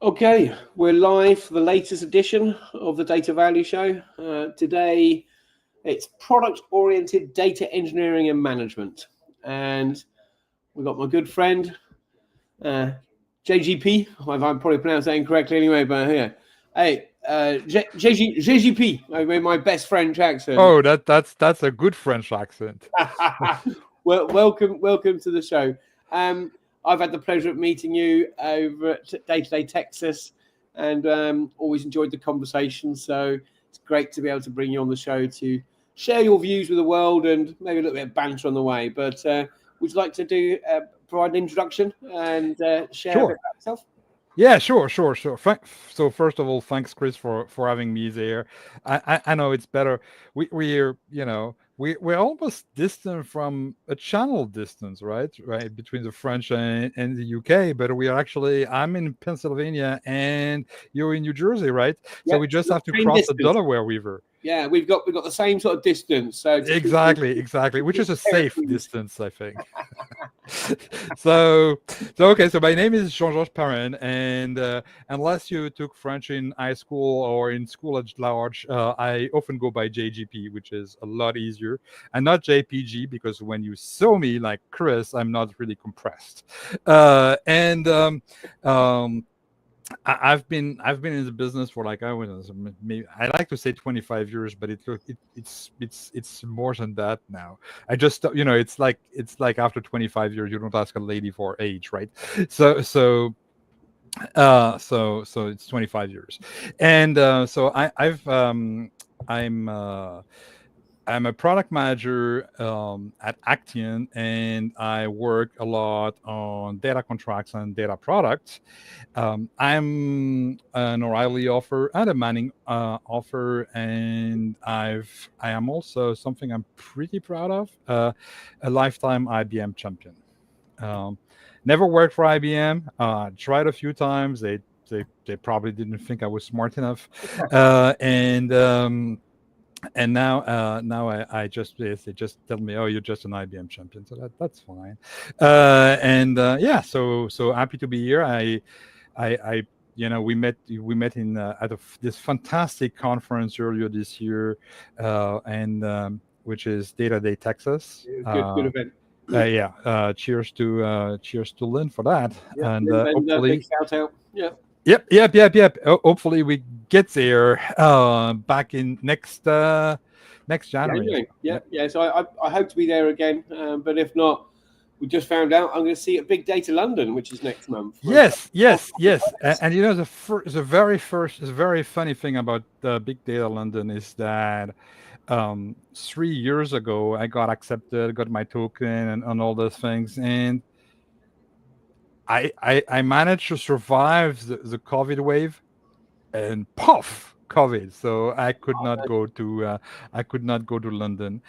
Okay, we're live for the latest edition of the Data Value Show. Today, it's product-oriented data engineering and management, and we've got my good friend JGP. I'm probably pronounced that incorrectly anyway, but yeah, hey, JGP, my best French accent. Oh, that's a good French accent. Well, welcome to the show. I've had the pleasure of meeting you over at Day to Day Texas, and always enjoyed the conversation. So it's great to be able to bring you on the show to share your views with the world and maybe a little bit of banter on the way. But would you like to provide an introduction and share a bit Sure. about yourself? Yeah, sure. So first of all, thanks, Chris, for having me there. I know it's better. We're almost distant from a channel distance, right? Right between the French and the UK, but we are actually I'm in Pennsylvania and you're in New Jersey, right? So Yep, we just we've got have to the same cross the distance. Delaware River. Yeah, we've got the same sort of distance. So just Exactly, which keep is a safe territories. distance, I think. so, okay. So my name is Jean-Georges Perrin, and unless you took French in high school or in school at large, I often go by JGP, which is a lot easier, and not JPG because when you saw me like Chris, I'm not really compressed. And I've been in the business for like I was maybe I like to say 25 years, but it's more than that now. I just it's like after 25 years you don't ask a lady for age, right? So it's 25 years, and so I'm a product manager at Actian, and I work a lot on data contracts and data products. I'm an O'Reilly offer and a Manning offer, and I am also something I'm pretty proud of, a lifetime IBM champion. Um, Never worked for IBM. Tried a few times. They probably didn't think I was smart enough, and now I just they just tell me, oh, you're just an IBM champion, so that's fine. And yeah, so happy to be here. I we met in at this fantastic conference earlier this year, and which is Data Day Texas. Good event. Yeah, cheers to Lynn for that, Yeah, and Linda, big hopefully, shout out. Yeah. yep. Hopefully we get there back in next January as January. well. Yeah, Yep. yeah. So I hope to be there again, but if not, we just found out I'm going to see at Big Data London, which is next month. Yes. And you know the very funny thing about Big Data London is that 3 years ago I got accepted, got my token, and all those things, and I managed to survive the COVID wave, and puff, COVID. So I could not go to London,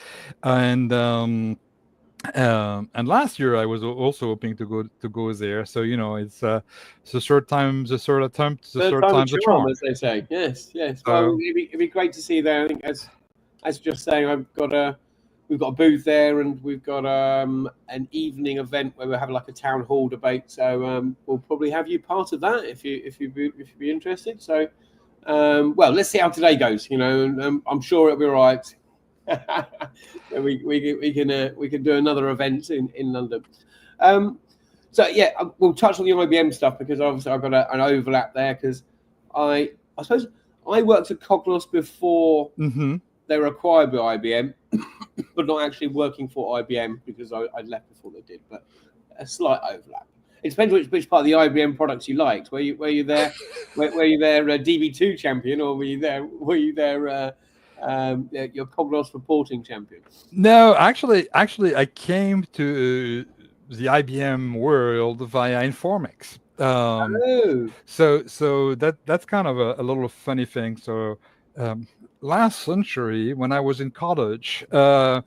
and and last year I was also hoping to go there. So it's the third time, the Third third time a time's the charm, charm. as they say. Yes, yes. Well, So it'd be great to see you there. I think as you're just saying, we've got a booth there, and we've got an evening event where we'll have like a town hall debate. So we'll probably have you part of that if you'd be interested. So well, let's see how today goes. And I'm sure it'll be all right. we can do another event in London. Um, so yeah, we'll touch on the IBM stuff because obviously I've got an overlap there because I suppose I worked at Cognos before mhm. they were acquired by IBM, but not actually working for IBM because I left before they did. But a slight overlap. It depends which part of the IBM products you liked. Were you there? Were you there DB2 champion, or were you there your Cognos reporting champion? No, actually, I came to the IBM world via Informix. Oh, So that's kind of a little funny thing. So um, last century, when I was in college, I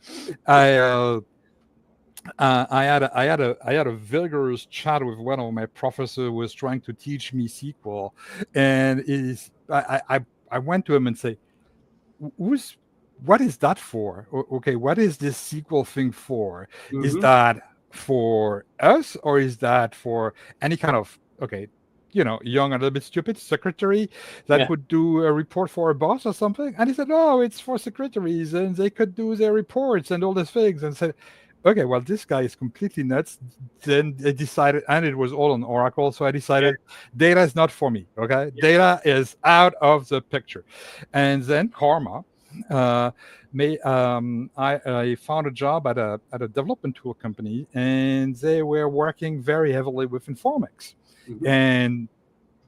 I had a vigorous chat with one of my professors who was trying to teach me SQL, and I went to him and say, "Who's what is that for? Okay, what is this SQL thing for? Is mm-hmm. that for us or is that for any kind of okay?" young, a little bit stupid secretary that Yeah. would do a report for a boss or something. And he said, "Oh, it's for secretaries, and they could do their reports and all these things." And said, "Okay, well, this guy is completely nuts." Then I decided, and it was all on Oracle, so I decided data is not for me. Okay, data is out of the picture. And then Karma. I found a job at a development tool company, and they were working very heavily with Informix. Mhm. And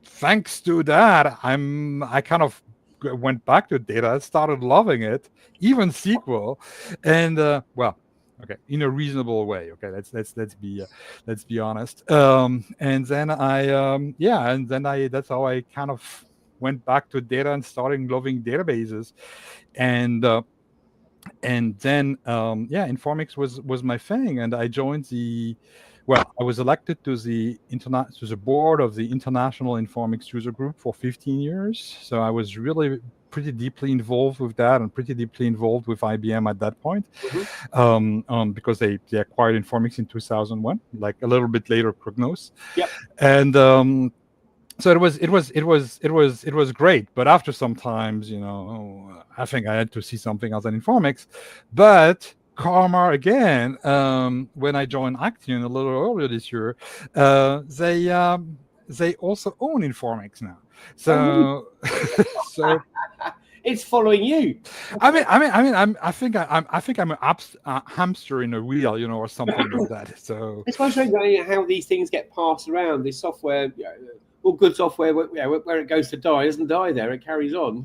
thanks to that, I kind of went back to data, started loving it, even SQL, and well, okay, in a reasonable way. Okay, let's be honest. And then that's how I kind of went back to data and started loving databases, and then Informix was my thing, and I joined I was elected to the board of the International Informix User Group for 15 years. So I was really pretty deeply involved with that, and pretty deeply involved with IBM at that point, because they acquired Informix in 2001, like a little bit later Cognos. Yep. And so it was great, but after some times, I think I had to see something else than Informix. But Karma again, when I joined Action a little earlier this year, they also own Informix now. So so It's following you. I think I'm a hamster in a wheel, or something like that. So It's quite strange how these things get passed around. This software, all good software, where it goes to die, it doesn't die there. It carries on.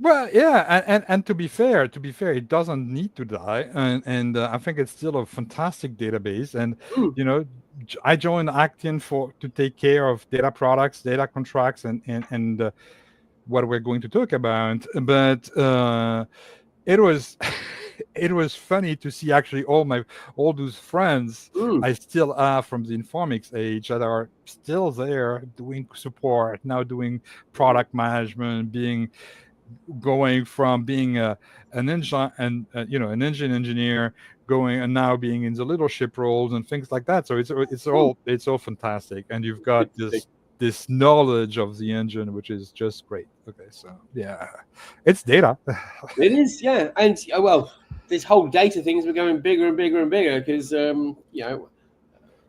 well, yeah, and to be fair, it doesn't need to die, and I think it's still a fantastic database. And Mm. I joined Actian to take care of data products, data contracts, and what we're going to talk about. But it was it was funny to see actually all those friends I still have from the Informix age that are still there doing support now, doing product management, going from being an engine and an engine engineer, going and now being in the leadership roles and things like that. So it's all fantastic, and you've got this knowledge of the engine, which is just great. Okay, so yeah, it's data. It is, yeah, and well, this whole data thing has been going bigger and bigger and bigger because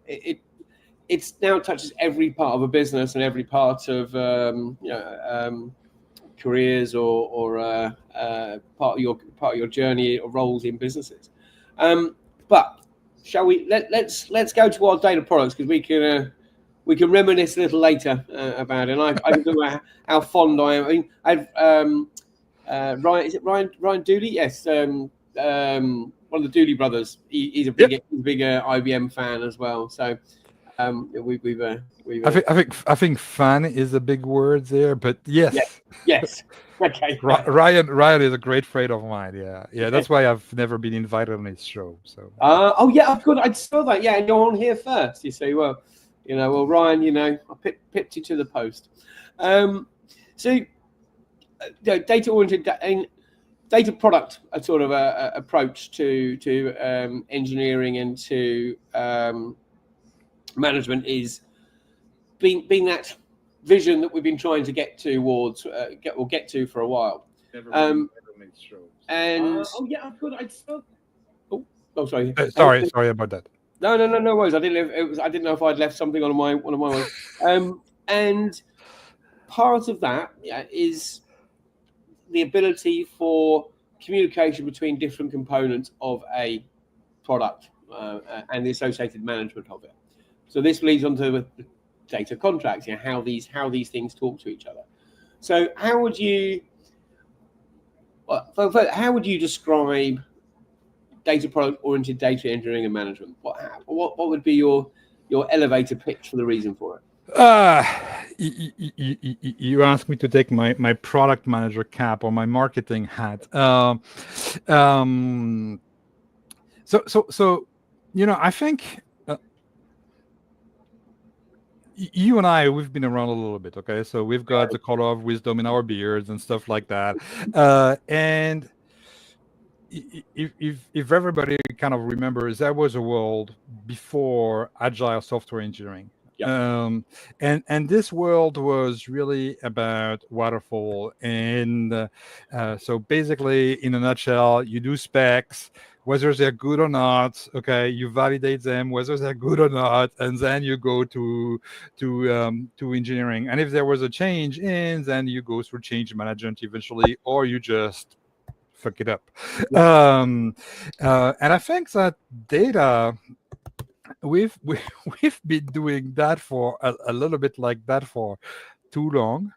it it's now touches every part of a business and every part of careers or part of your journey or roles in businesses. But shall we let's go to our data products, because we can reminisce a little later about it. And I can talk about how fond I am. I mean, Ryan, is it Ryan Dooley? Yes, one of the Dooley brothers. He's a big IBM fan as well. So I think fan is a big word there, but yes. Yes. Okay. Ryan is a great friend of mine. Yeah. That's why I've never been invited on his show. So. Oh yeah, of course. I saw that. Yeah, and you're on here first. You say, well, Ryan, I pipped you to the post. So, data-oriented data product, a sort of approach to engineering and to management is being that vision that we've been trying to get towards, get to for a while. And oh yeah, of course. I saw. Oh, sorry. Sorry about that. No worries. I didn't know if I'd left something on one of my ones. And part of that is the ability for communication between different components of a product and the associated management of it. So this leads on to the data contracts, how these things talk to each other. So how would you describe data product-oriented data engineering and management? What would be your elevator pitch for the reason for it? You asked me to take my product manager cap or my marketing hat. So I think you and we've been around a little bit. Okay, so we've got the color of wisdom in our beards and stuff like that. And if everybody kind of remembers, there was a world before agile software engineering. And this world was really about waterfall. And so basically, in a nutshell, you do specs, whether they're good or not. Okay, you validate them whether they're good or not, and then you go to engineering. And if there was a change in, then you go through change management eventually, or you just fuck it up. And I think that data, we've been doing that for a little bit like that for too long,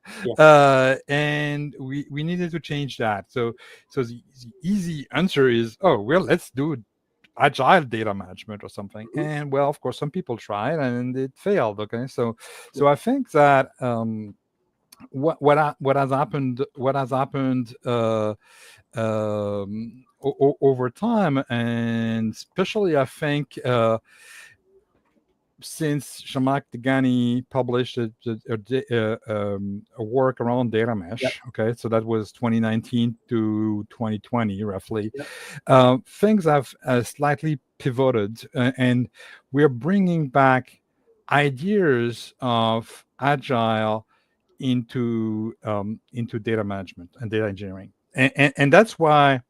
and we needed to change that. So the easy answer is, oh well, let's do agile data management or something. And well, of course, some people tried and it failed. Okay, so I think that what has happened over time, and especially I think since Shamak Degani published a work around data mesh, okay, so that was 2019 to 2020 roughly, things have slightly pivoted, and we're bringing back ideas of agile into data management and data engineering, and that's why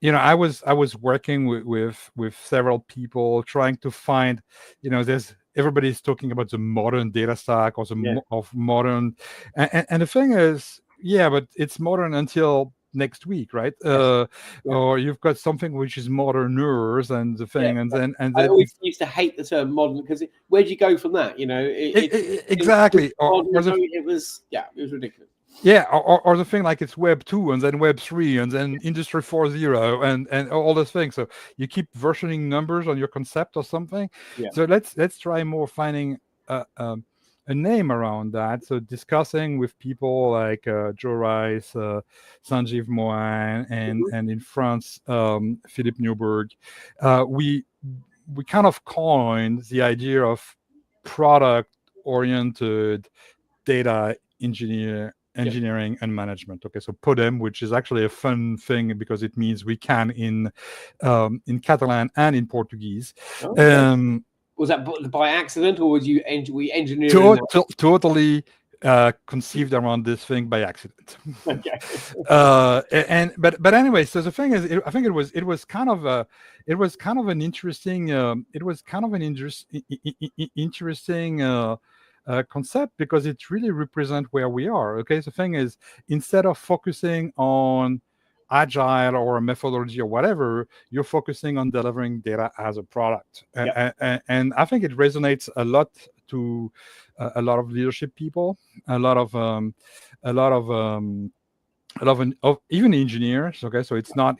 I was working with several people trying to find, there's everybody's talking about the modern data stack or of modern, and the thing is, but it's modern until next week, right? Or you've got something which is moderners and the thing, and then I always used to hate the term modern, because where'd you go from that? Exactly. It was ridiculous. Yeah, or the thing like it's Web 2 and then Web 3 and then Industry 4.0 and all those things. So you keep versioning numbers on your concept or something. So let's try more finding a name around that. So discussing with people like Joe Rice, Sanjeev Mohan, and in France, Philippe Newberg, we kind of coined the idea of product-oriented data engineering and management. Okay, so PODEM, which is actually a fun thing because it means we can in Catalan and in Portuguese. Was that by accident, or was we engineering? Totally conceived around this thing by accident. But anyway, so the thing is, I think it was kind of an interesting concept, because it really represents where we are. Okay, the thing is, instead of focusing on agile or a methodology or whatever, you're focusing on delivering data as a product, and I think it resonates a lot to a lot of leadership people, a lot of even engineers. Okay, so it's not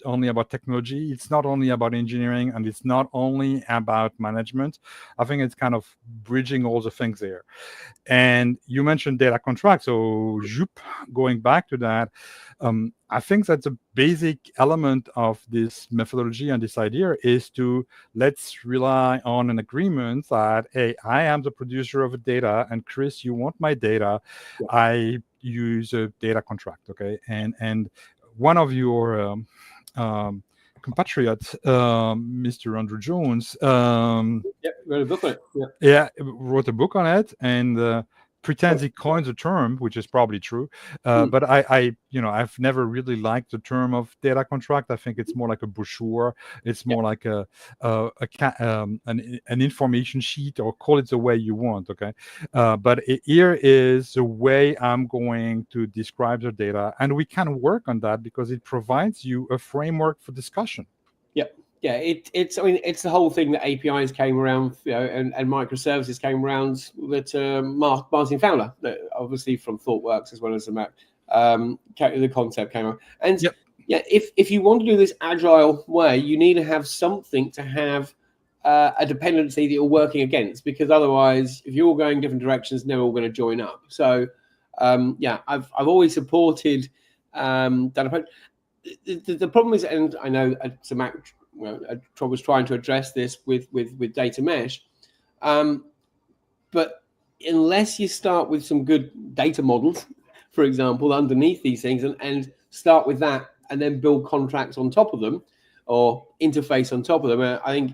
only about technology, it's not only about engineering, and it's not only about management. I think it's kind of bridging all the things there. And you mentioned data contract, so going back to that, I think that's a basic element of this methodology and this idea is to let's rely on an agreement that, hey, I am the producer of the data, and Chris, you want my data, I use a data contract. Okay, and one of your compatriot, Mr. Andrew Jones, wrote a book on it. Wrote a book on it, and pretends he coined the term, which is probably true. But I've never really liked the term of data contract. I think it's more like a brochure. It's more like an information sheet, or call it the way you want. Okay, but here is the way I'm going to describe the data, and we can work on that because it provides you a framework for discussion. Yeah, it's the whole thing that APIs came around, and microservices came around, that Martin Fowler, obviously from ThoughtWorks, as well as the concept came around. And if you want to do this agile way, you need to have something to have a dependency that you're working against, because otherwise, if you're all going different directions, they're all going to join up. So I've always supported that approach. The problem is, and I know Samak was trying to address this with data mesh, but unless you start with some good data models, for example, underneath these things, and start with that, and then build contracts on top of them, or interface on top of them, I think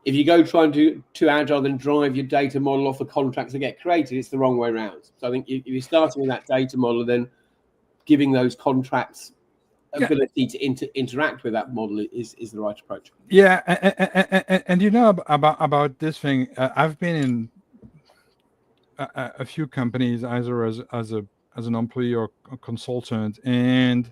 if you go trying to agile, then drive your data model off the contracts that get created, it's the wrong way around. So I think if you're starting with that data model, then giving those contracts ability to interact with that model is the right approach. Yeah, and you know about this thing, I've been in a few companies either as an employee or a consultant, and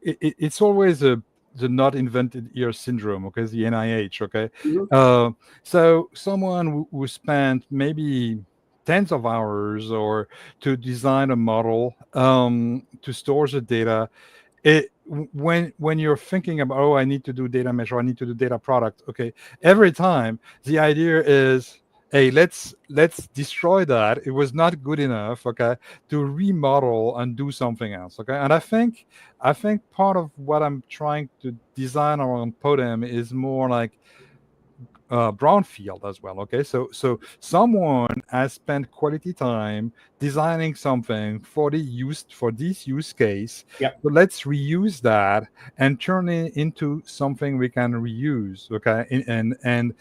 it's always the not invented here syndrome, okay, the NIH, okay. Mm-hmm. So someone who spent maybe tens of hours or to design a model to store the data, when you're thinking about, oh, I need to do data measure, I need to do data product, okay, every time the idea is, hey, let's destroy that, it was not good enough, okay, to remodel and do something else, okay. And I think part of what I'm trying to design around Podem is more like brownfield as well, okay. So someone has spent quality time designing something for this use case. Yep. So let's reuse that and turn it into something we can reuse, okay. And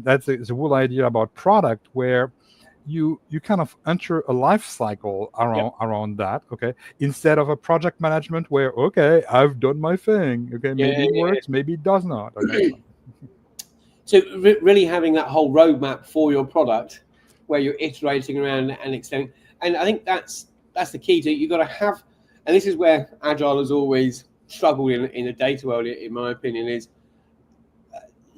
that's the whole idea about product, where you kind of enter a life cycle around that, okay, instead of a project management where, okay, I've done my thing, okay, maybe it works, maybe it does not, okay. So really having that whole roadmap for your product, where you're iterating around and extending, and I think that's the key to it. You've got to have, and this is where agile has always struggled in the data world, in my opinion, is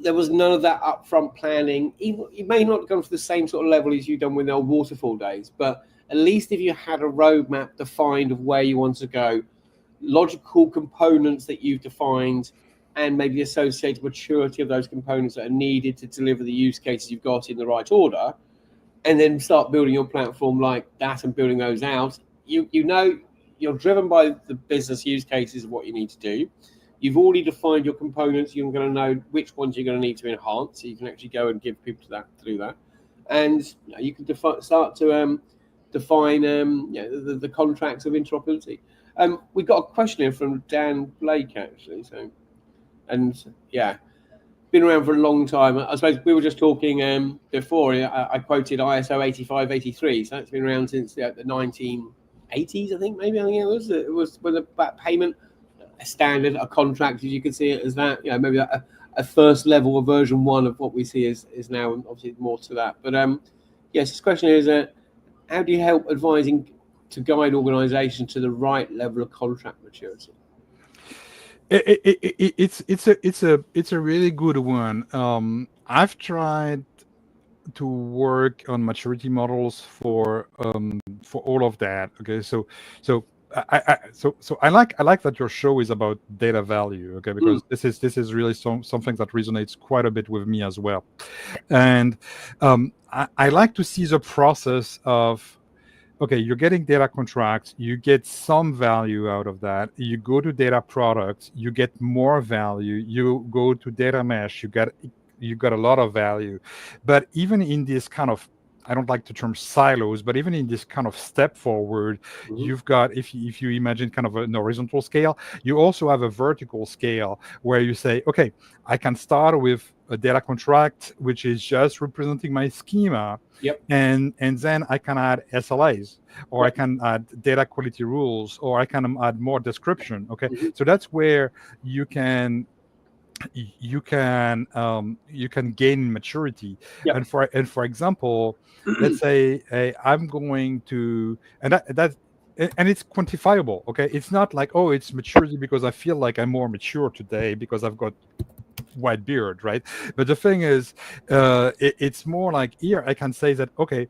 there was none of that upfront planning. You may not have gone for the same sort of level as you've done with the old waterfall days, but at least if you had a roadmap defined of where you want to go, logical components that you've defined, and maybe the associated maturity of those components that are needed to deliver the use cases you've got in the right order, and then start building your platform like that and building those out. You know you're driven by the business use cases of what you need to do. You've already defined your components. You're going to know which ones you're going to need to enhance, so you can actually go and give people to do that. And you can start to define the contracts of interoperability. We've got a question here from Dan Blake, actually. So, and yeah, been around for a long time. I suppose we were just talking before. I quoted ISO 8583, so that's been around since the 1980s, I think. Maybe it was. It was when the payment a standard, a contract, as you can see it as that. Maybe a first level of version 1 of what we see is now, and obviously more to that. But yes, this question is, how do you help advising to guide organisations to the right level of contract maturity? It's a really good one. I've tried to work on maturity models for all of that. Okay, so I like that your show is about data value. Okay, because this is really something that resonates quite a bit with me as well, and I like to see the process of, okay, you're getting data contracts, you get some value out of that. You go to data products, you get more value. You go to data mesh, you got a lot of value. But even in this kind of, I don't like the term silos, but even in this kind of step forward, you've got, if you imagine kind of an horizontal scale, you also have a vertical scale where you say, okay, I can start with a data contract, which is just representing my schema. Yep. And then I can add SLAs, or I can add data quality rules, or I can add more description. Okay. So that's where you can gain maturity. Yep. And for example, let's say I'm going to, and it's quantifiable. Okay, it's not like, oh, it's maturity because I feel like I'm more mature today because I've got white beard, right? But the thing is, it's more like, here I can say that, okay,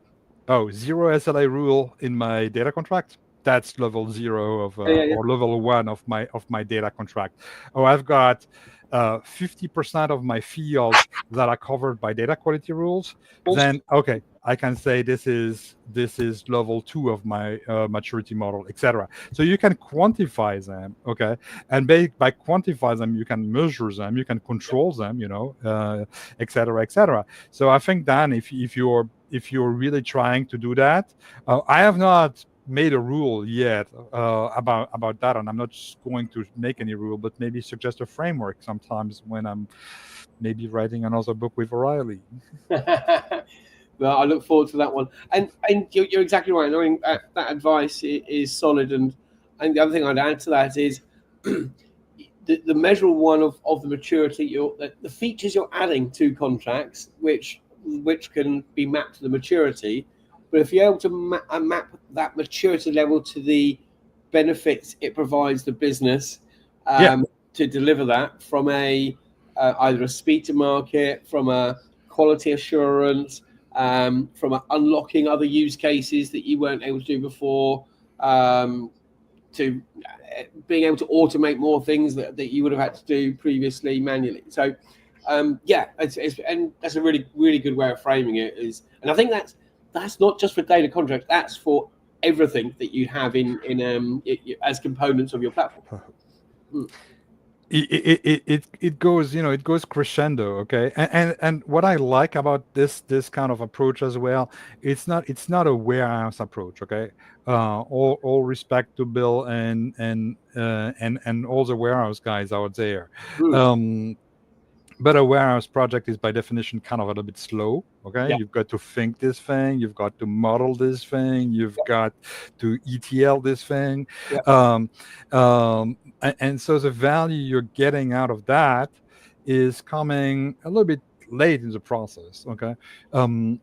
zero SLA rule in my data contract, that's level 0 of or level 1 of my data contract. I've got 50% of my fields that are covered by data quality rules. Then okay, I can say this is level 2 of my maturity model, etc. So you can quantify them, okay, and by quantify them, you can measure them, you can control them, etc., etc. So I think, Dan, if you're really trying to do that, I have not made a rule yet about that, and I'm not going to make any rule, but maybe suggest a framework sometimes when I'm maybe writing another book with O'Reilly. Well, I look forward to that one. And you're exactly right. I mean, that advice is solid. And the other thing I'd add to that is the measurable one of the maturity, the features you're adding to contracts, which can be mapped to the maturity. But if you're able to map that maturity level to the benefits it provides the business, to deliver that from either a speed to market, from a quality assurance, from unlocking other use cases that you weren't able to do before, to being able to automate more things that you would have had to do previously manually. So and that's a really, really good way of framing it. And I think that's not just for data contracts, that's for everything that you have in as components of your platform. It goes, it goes crescendo. Okay. And what I like about this kind of approach as well, it's not a warehouse approach. Okay. All respect to Bill and all the warehouse guys out there. But a warehouse project is by definition kind of a little bit slow. Okay. Yeah. You've got to think this thing, you've got to model this thing, you've got to ETL this thing. And so the value you're getting out of that is coming a little bit late in the process. Okay. When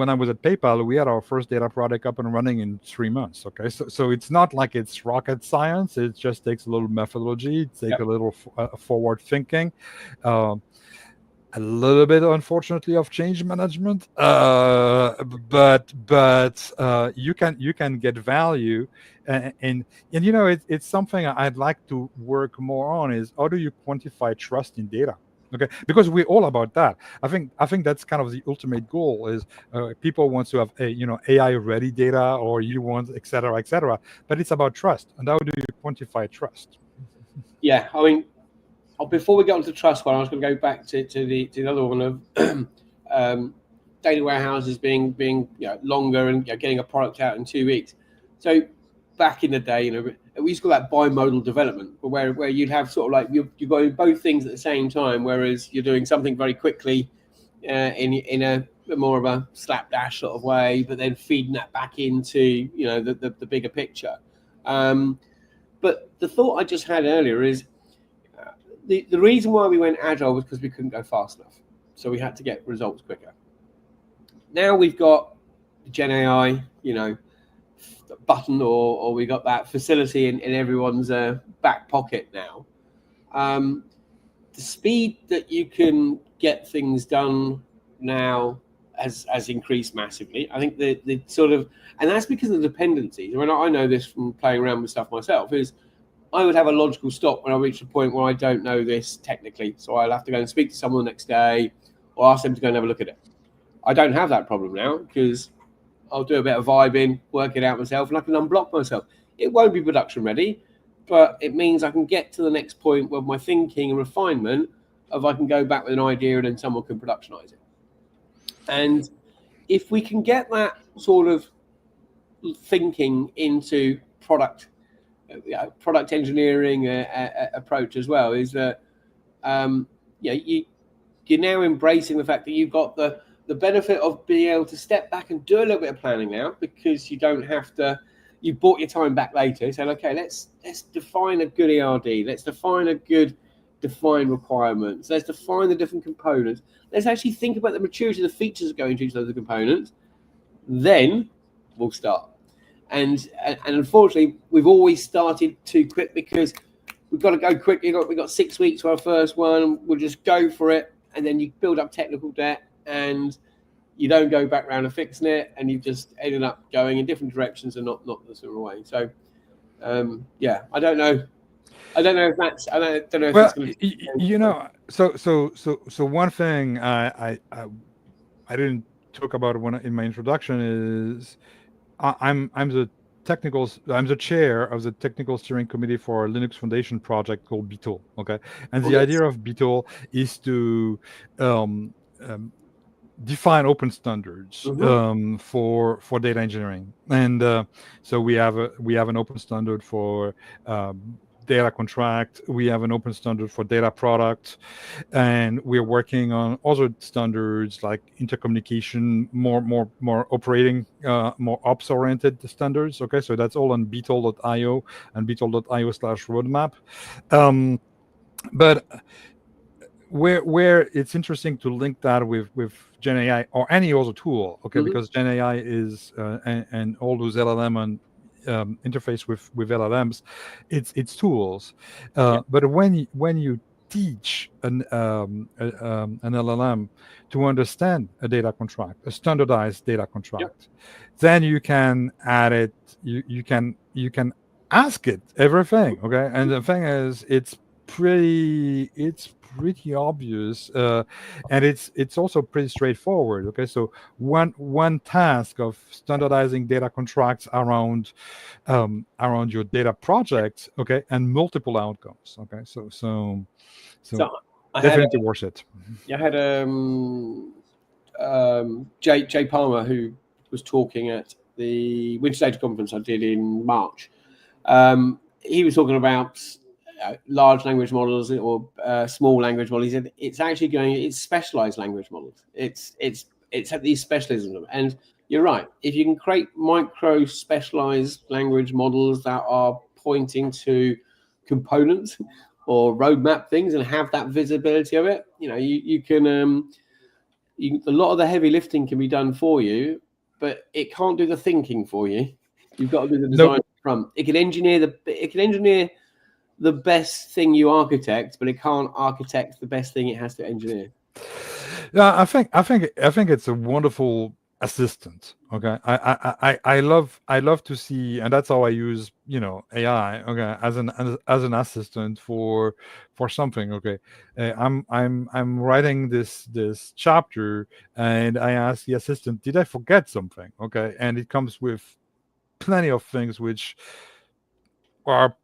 I was at PayPal, we had our first data product up and running in 3 months. Okay. So it's not like it's rocket science. It just takes a little methodology, it takes a little forward thinking, a little bit, unfortunately, of change management, but you can get value, and it's something I'd like to work more on, is how do you quantify trust in data? Okay, because we're all about that. I think that's kind of the ultimate goal, is people want to have AI ready data, or you want et cetera, but it's about trust, and how do you quantify trust? Yeah, I mean, before we get on to the trust one, I was going to go back to the other one of data warehouses being longer and getting a product out in 2 weeks. So back in the day, we used to call that bimodal development, where you'd have sort of like you're doing both things at the same time, whereas you're doing something very quickly in a more of a slapdash sort of way, but then feeding that back into the bigger picture. But the thought I just had earlier is, the reason why we went agile was because we couldn't go fast enough. So we had to get results quicker. Now we've got Gen AI, button, or we got that facility in everyone's back pocket now. The speed that you can get things done now has increased massively. I think the sort of, and that's because of the dependencies. I mean, I know this from playing around with stuff myself, is I would have a logical stop when I reach a point where I don't know this technically. So I'll have to go and speak to someone the next day, or ask them to go and have a look at it. I don't have that problem now, because I'll do a bit of vibing, work it out myself, and I can unblock myself. It won't be production ready, but it means I can get to the next point where my thinking and refinement of I can go back with an idea and then someone can productionize it. And if we can get that sort of thinking into product engineering approach as well, is that you're now embracing the fact that you've got the benefit of being able to step back and do a little bit of planning now, because you don't have to. You bought your time back later. So okay, let's define a good ERD. Let's define a good defined requirements. Let's define the different components. Let's actually think about the maturity of the features that go into each of those components. Then we'll start. And unfortunately, we've always started too quick, because we've got to go quick. We've got 6 weeks for our first one. We'll just go for it, and then you build up technical debt, and you don't go back around and fixing it, and you've just ended up going in different directions and not the sort of way. So, I don't know. I don't know if that's. I don't know if well, it's going to. So one thing I didn't talk about in my introduction is, I'm the chair of the technical steering committee for a Linux Foundation project called Beetle. Okay, and the idea of Beetle is to define open standards for data engineering, and so we have an open standard for data contract. We have an open standard for data product, and we're working on other standards like intercommunication, more operating, more ops oriented standards. Okay, so that's all on beetle.io and beetle.io/roadmap. But where it's interesting to link that with Gen AI or any other tool, okay, because Gen AI is and all those LLM and interface with LLMs, it's tools. But when you teach an LLM to understand a data contract, a standardized data contract, then you can add it. You can ask it everything. Okay, and the thing is, it's pretty obvious, and it's also pretty straightforward. Okay, so one task of standardizing data contracts around your data project, okay, and multiple outcomes. Okay, so I definitely worth it. I had Jay Palmer, who was talking at the Winter Data Conference I did in March. He was talking about large language models or small language models. He said it's specialized language models. It's had these specialisms, and you're right. If you can create micro specialized language models that are pointing to components or roadmap things and have that visibility of it, you can a lot of the heavy lifting can be done for you, but it can't do the thinking for you. You've got to do the design front. It can engineer the best thing you architect, but it can't architect the best thing it has to engineer. Yeah, I think it's a wonderful assistant. Okay, I love to see, and that's how I use AI. Okay, as an assistant for something. Okay, I'm writing this chapter, and I ask the assistant, did I forget something? Okay, and it comes with plenty of things which are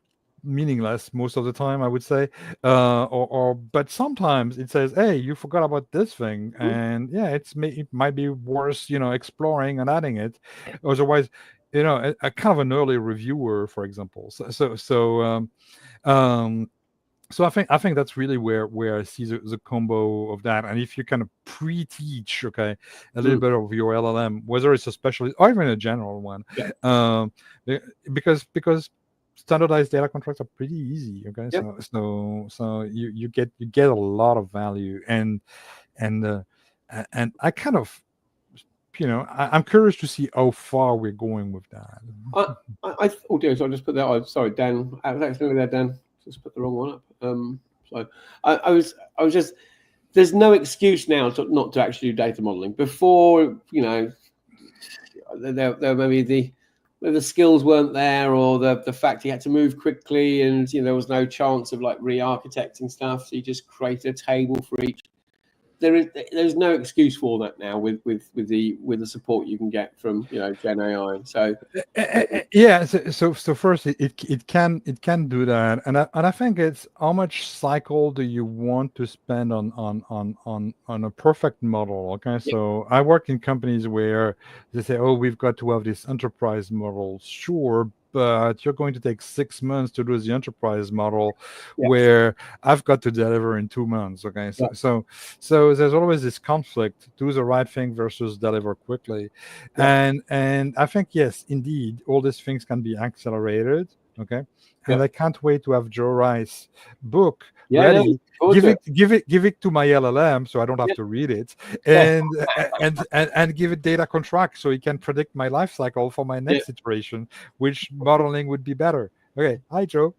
meaningless most of the time, I would say, but sometimes it says, hey, you forgot about this thing, and it might be worth exploring and adding it. Otherwise, a kind of an early reviewer, for example. So I think that's really where I see the combo of that. And if you kind of pre-teach, okay, a little bit of your LLM, whether it's a specialist or even a general one, because standardized data contracts are pretty easy. Okay, so you get a lot of value, and I kind of I'm curious to see how far we're going with that. Oh dear, so I just put that on. Sorry, Dan. I was accidentally there, Dan. Just put the wrong one up. So I was just. There's no excuse now not to actually do data modeling. Before, there maybe the skills weren't there, or the fact you had to move quickly, and there was no chance of like re-architecting stuff. So you just created a table for each. There's no excuse for that now with the support you can get from Gen AI. So so first it can do that, and I think it's how much cycle do you want to spend on a perfect model. Okay, so I work in companies where they say, oh, we've got to have this enterprise model. Sure, but you're going to take 6 months to do the enterprise model, where I've got to deliver in 2 months. Okay, so there's always this conflict: do the right thing versus deliver quickly. And I think, yes, indeed, all these things can be accelerated. Okay, and I can't wait to have Joe Rice book ready. Give it to my LLM so I don't have to read it, and give it data contract so it can predict my life cycle for my next iteration, which modeling would be better. Okay, hi Joe.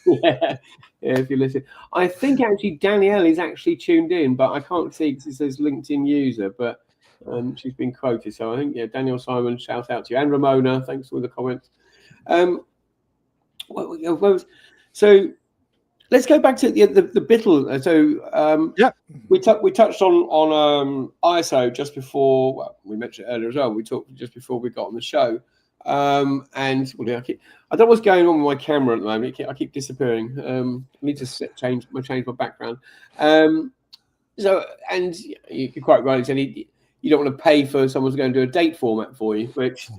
If you listen, I think actually Danielle is actually tuned in, but I can't see because it says LinkedIn user, but she's been quoted. So I think Daniel Simon, shout out to you, and Ramona, thanks for the comments. So let's go back to the BITL. So we touched on ISO just before. Well, we mentioned it earlier as well. We talked just before we got on the show. And I don't know what's going on with my camera at the moment. I keep disappearing. I need to change my background. So, and you're quite right. You don't want to pay for someone to go and do a date format for you, which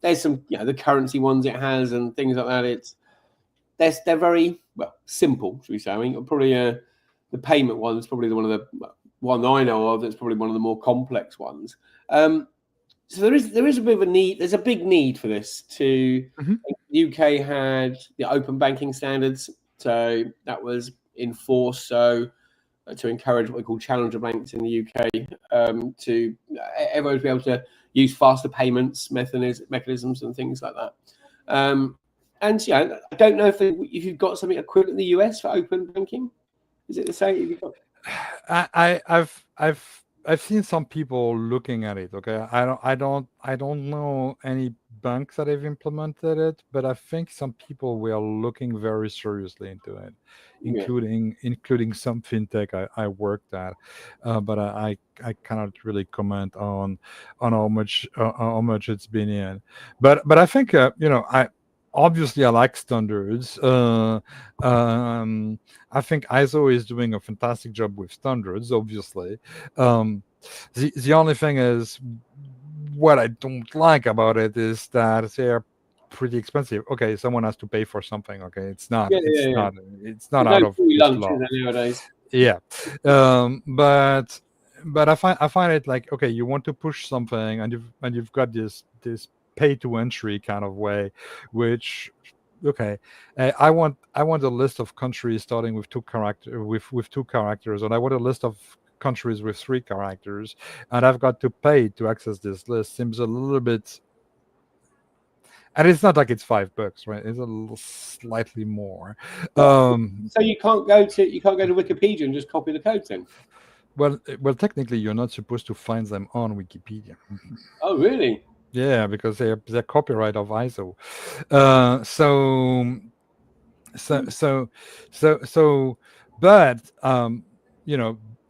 there's some the currency ones it has and things like that. they're very simple, should we say? I mean, probably the payment one is probably one of the one I know of that's probably one of the more complex ones. So there is a bit of a need. There's a big need for this. The UK had the open banking standards, so that was enforced. So to encourage what we call challenger banks in the UK, to everyone to be able to use faster payments mechanisms and things like that. And yeah, I don't know if you've got something equivalent in the US for open banking. Is it the same? Have you got... I've seen some people looking at it. Okay, I don't know any banks that have implemented it, but I think some people were looking very seriously into it, including some fintech I worked at, but I cannot really comment on how much it's been in. But I think obviously I like standards. I think ISO is doing a fantastic job with standards, obviously. The only thing is, what I don't like about it is that they're pretty expensive. Okay, someone has to pay for something. Okay, it's not out of this law nowadays. Yeah, but I find it like, okay, you want to push something, and you've got this pay to entry kind of way, which, okay, I want a list of countries starting with two characters, and I want a list of countries with 3 characters, and I've got to pay to access this list. Seems a little bit, and it's not like it's $5, right? It's a little slightly more. So you can't go to Wikipedia and just copy the code then? Well, technically, you're not supposed to find them on Wikipedia. Oh, really? Yeah, because they're copyright of ISO. But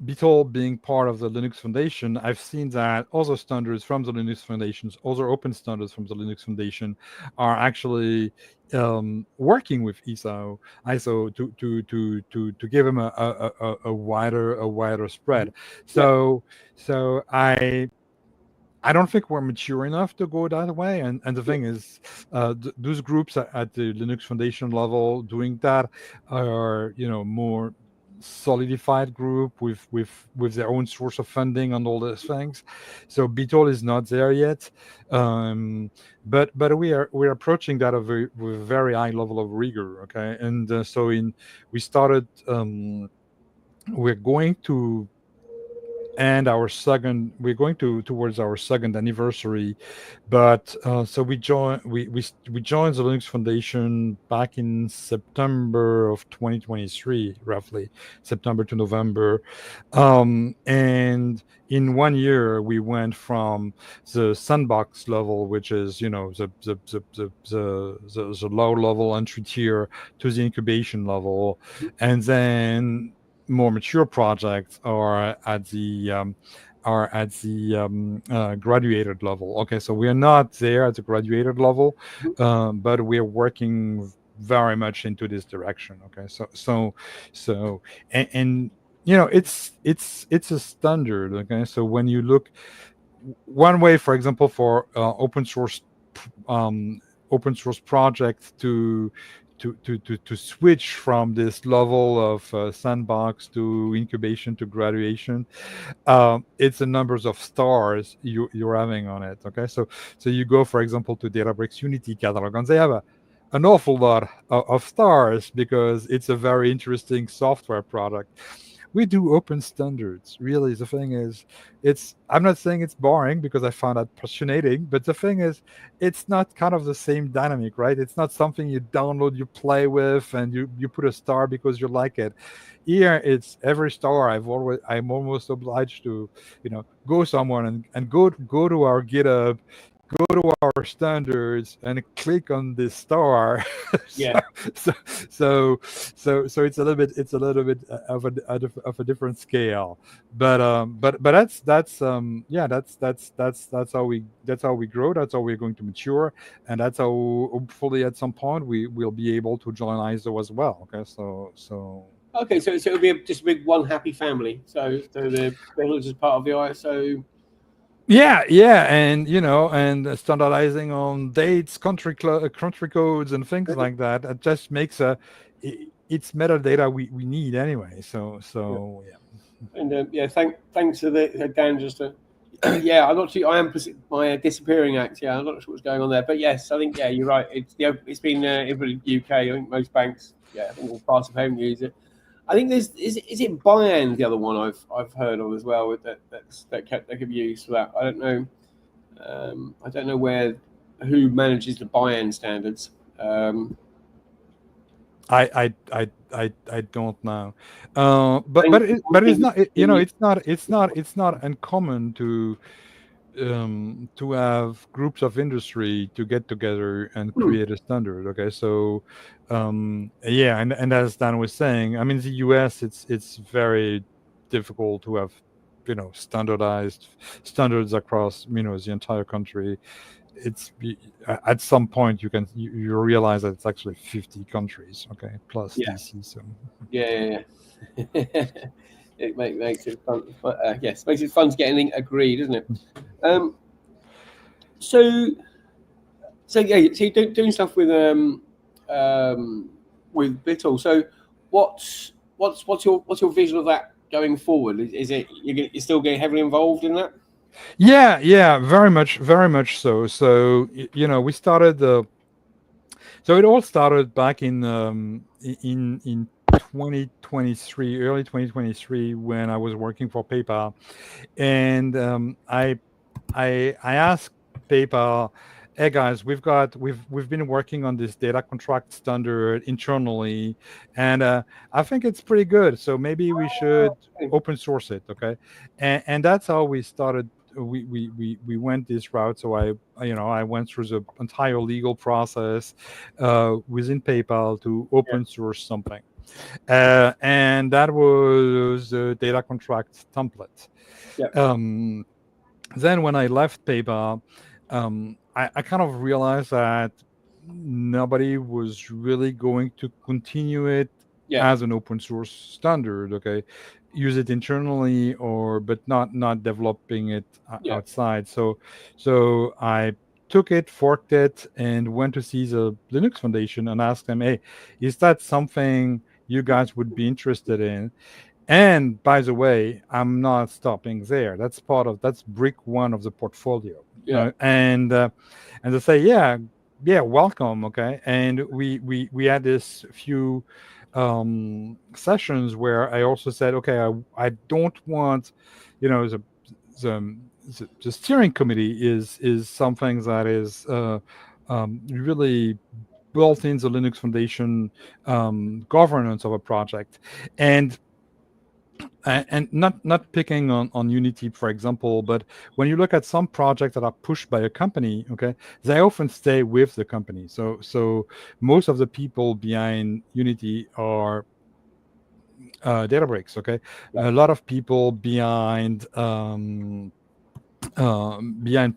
Beetle being part of the Linux Foundation, I've seen that other standards from the Linux Foundations, other open standards from the Linux Foundation, are actually working with ISO to give them a wider spread. So I don't think we're mature enough to go that way. And the thing is, those groups at the Linux Foundation level doing that are, more solidified group with their own source of funding and all those things. So Beetle is not there yet, but we're approaching that with a very high level of rigor. Okay, and we started. We're going to we're going towards our second anniversary, but so we joined the Linux Foundation back in September of 2023, roughly September to November, and in 1 year we went from the sandbox level, which is the low level entry tier, to the incubation level, and then more mature projects are at the graduated level. Okay, so we are not there at the graduated level, but we are working very much into this direction. Okay, so and it's a standard. Okay, so when you look one way, for example, for open source projects to switch from this level of sandbox to incubation to graduation, it's the numbers of stars you're having on it. Okay, so you go, for example, to Databricks Unity catalog, and they have an awful lot of stars because it's a very interesting software product. We do open standards. Really, the thing is, I'm not saying it's boring, because I found that fascinating, but the thing is, it's not kind of the same dynamic, right? It's not something you download, you play with, and you put a star because you like it. Here, it's every star. I'm almost obliged to, go somewhere and go to our GitHub, go to our standards, and click on this star. Yeah. So it's a little bit of a different scale, but that's how we grow. That's how we're going to mature, and that's how hopefully at some point we will be able to join ISO as well. Okay, so. Okay, so it'll be just a big one happy family. So the Beatles is part of the ISO Yeah, and and standardizing on dates, country codes, and things like that. It just makes it's metadata we need anyway. Yeah. So yeah. And yeah, thanks to the Dan just to, yeah, I'm not sure. I am my disappearing act. Yeah, I'm not sure what's going on there, but yes, I think yeah, you're right. It's been everybody in the UK. I think most banks, yeah, I think all parts of home use it. I think there's is it Bayern, the other one I've heard of as well that could be used for that. I don't know. I don't know who manages the Bayern standards. I don't know, I think but I it's think not it's not uncommon to have groups of industry to get together and hmm, create a standard. Okay, so yeah, and as Dan was saying, I mean, the US, it's very difficult to have standardized standards across the entire country. At some point you realize that it's actually 50 countries, okay, plus yeah, DC. So yeah. It makes it fun. Yes, makes it fun to get anything agreed, isn't it? Um, so yeah, so you're doing stuff with Bittle. So what's your vision of that going forward? Is it you're still getting heavily involved in that? yeah, very much so. So we started so it all started back in 2023, early 2023, when I was working for PayPal, and I asked PayPal, "Hey guys, we've been working on this data contract standard internally, and I think it's pretty good. So maybe we should Okay. open source it, okay?" And that's how we started. We went this route. So I went through the entire legal process within PayPal to Yeah, open source something, and that was the data contract template. yeah, Um, then when I left PayPal, I kind of realized that nobody was really going to continue it yeah, as an open source standard. Okay, use it internally, or but not developing it yeah. outside. So I took it, forked it, and went to see the Linux Foundation and asked them, "Hey, is that something you guys would be interested in?" And by the way, I'm not stopping there. That's brick one of the portfolio. Yeah. And they say, yeah, welcome. Okay. And we had this few sessions where I also said, okay, I don't want, the the steering committee is something that is really built in the Linux Foundation governance of a project. And not picking on Unity, for example, but when you look at some projects that are pushed by a company, okay, they often stay with the company. So most of the people behind Unity are Databricks. Okay, Yeah. a lot of people behind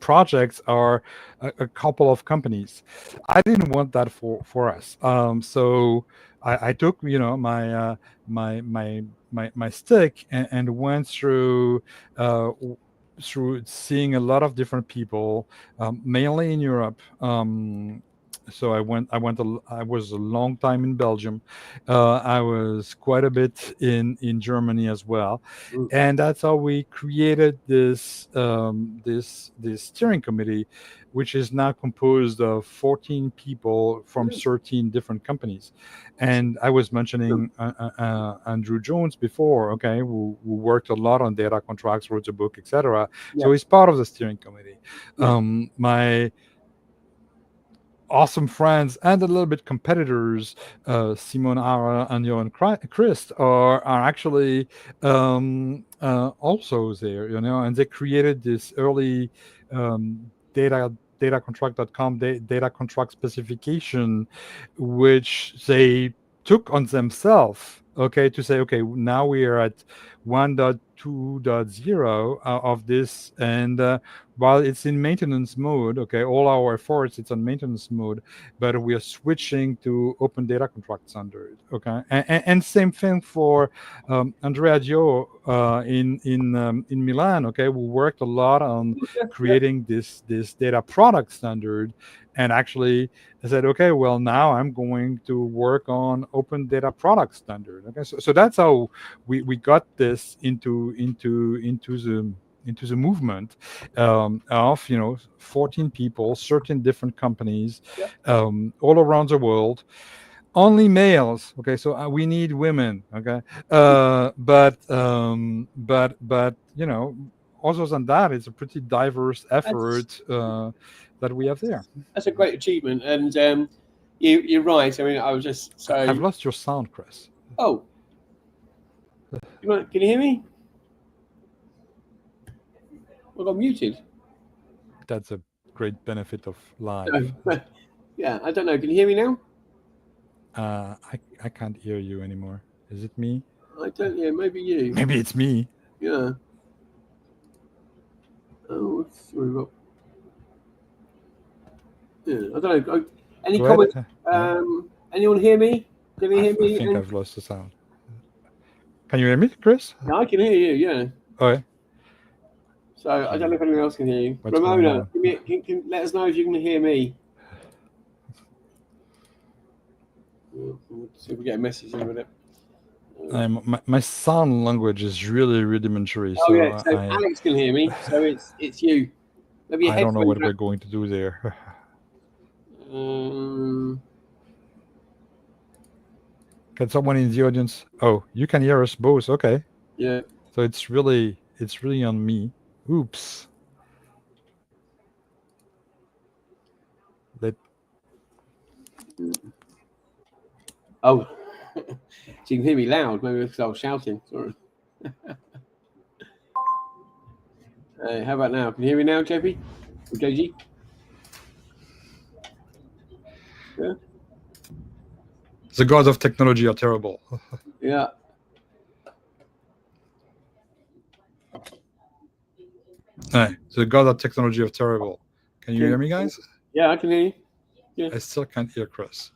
projects are a couple of companies. I didn't want that for us. So I took my stick and went uh, through seeing a lot of different people, mainly in Europe. So I was a long time in Belgium. I was quite a bit in Germany as well, Mm. and that's how we created this steering committee, which is now composed of 14 people from 13 different companies. And I was mentioning Andrew Jones before, okay, who worked a lot on data contracts, wrote a book, etc. Yeah. So he's part of the steering committee. Yeah. My awesome friends and a little bit competitors, Simon Ara and Johan Christ, are actually also there, and they created this early datacontract.com data contract specification, which they took on themselves. Okay, to say, okay, now we are at 1. 2.0 of this, and while it's in maintenance mode, okay, all our efforts it's on maintenance mode, but we are switching to open data contract standard, okay, and same thing for Andrea Dio in Milan, okay, we worked a lot on creating this data product standard, and actually I said, okay, well, now I'm going to work on open data product standard. Okay, so that's how we got this into the movement of 14 people, 13 different companies, all around the world. Only males. Okay, so we need women. Okay, but other than that, it's a pretty diverse effort that we have there. That's a great achievement, and you're right. I mean, I was just so. I've lost your sound, Chris. Oh, can you hear me? I got muted. That's a great benefit of live. No. Yeah, I don't know. Can you hear me now? I can't hear you anymore. Is it me? I don't. Yeah, maybe you. Maybe it's me. Yeah. Oh, sorry about. Yeah, I don't know. Any comments? Anyone hear me? Can you hear me? I think I've lost the sound. Can you hear me, Chris? No, I can hear you. Yeah. Okay. So I don't know if anyone else can hear you. What's Ramona, can let us know if you can hear me. Let's see if we get a message in with it. My sound language is really rudimentary. Oh, yeah. So Alex can hear me. So it's you. Maybe I don't know what we're going to do there. Can someone in the audience? Oh, you can hear us both. Okay. Yeah. So it's really on me. Oops. Oh, so you can hear me loud. Maybe because I was shouting. Sorry. How about now? Can you hear me now, JP? Or JG? Yeah. The gods of technology are terrible. Yeah. The gods of technology are terrible. Can you hear me, guys? Yeah, I can hear you. Yeah. I still can't hear Chris.